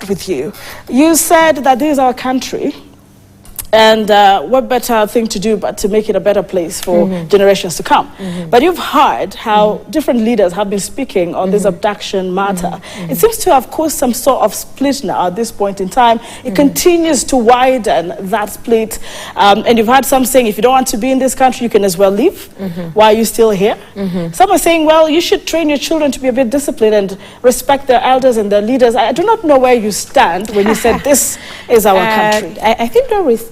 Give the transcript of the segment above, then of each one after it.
with you. You said that this is our country, and what better thing to do but to make it a better place for generations to come. But you've heard how different leaders have been speaking on this abduction matter. It seems to have caused some sort of split now at this point in time. It continues to widen that split. And you've had some saying, if you don't want to be in this country, you can as well leave. Why are you still here? Some are saying, well, you should train your children to be a bit disciplined and respect their elders and their leaders. I do not know where you stand when you said this is our country. I think there is...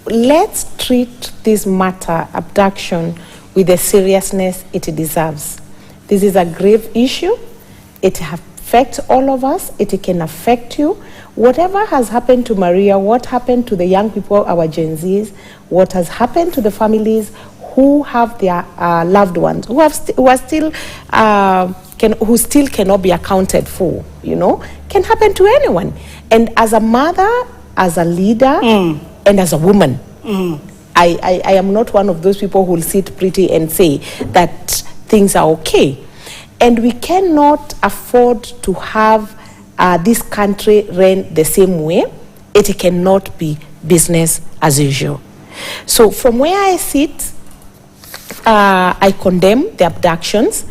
let's treat this matter, abduction, with the seriousness it deserves. This is a grave issue. It affects all of us. It can affect you. Whatever has happened to Maria, what happened to the young people, our Gen Zs, what has happened to the families who have their loved ones, who still cannot be accounted for, you know, can happen to anyone. And as a mother, as a leader, and as a woman, I am not one of those people who will sit pretty and say that things are okay. And we cannot afford to have this country ran the same way. It cannot be business as usual. So from where I sit, I condemn the abductions.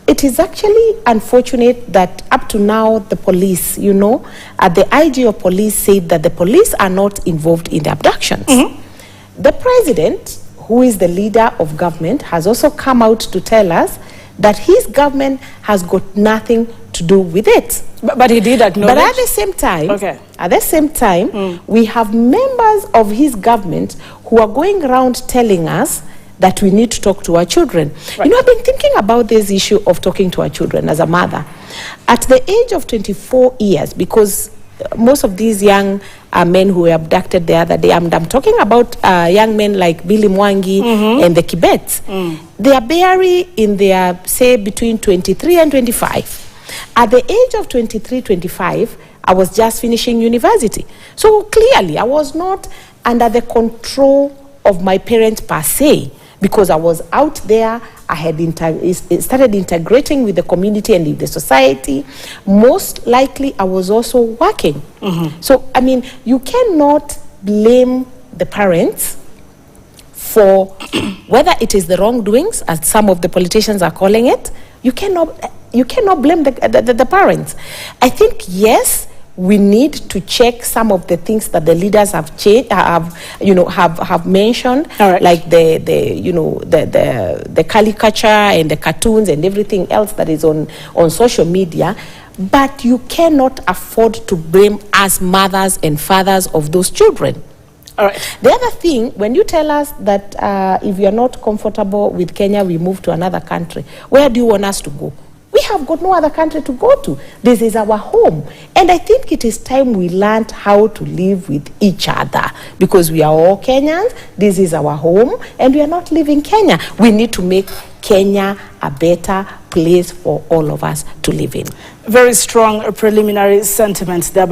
It is actually unfortunate that up to now the police, you know, the IG of police said that the police are not involved in the abductions. The president, who is the leader of government, has also come out to tell us that his government has got nothing to do with it. But he did acknowledge. But at the same time, we have members of his government who are going around telling us that we need to talk to our children. Right. You know, I've been thinking about this issue of talking to our children as a mother. At the age of 24 years, because most of these young men who were abducted the other day, I'm talking about young men like Billy Mwangi and the Kibets. They are barely in their, say, between 23 and 25. At the age of 23, 25, I was just finishing university. So clearly, I was not under the control of my parents per se, because I was out there. I had started integrating with the community and with the society. Most likely, I was also working. So, I mean, you cannot blame the parents for whether it is the wrongdoings, as some of the politicians are calling it. You cannot blame the parents. I think, yes, we need to check some of the things that the leaders have mentioned, like the caricature and the cartoons and everything else that is on social media. But you cannot afford to blame us mothers and fathers of those children. All right. The other thing, when you tell us that if you are not comfortable with Kenya, we move to another country, where do you want us to go? We have got no other country to go to. This is our home. And I think it is time we learned how to live with each other, because we are all Kenyans. This is our home, and we are not leaving Kenya. We need to make Kenya a better place for all of us to live in. Very strong preliminary sentiments there.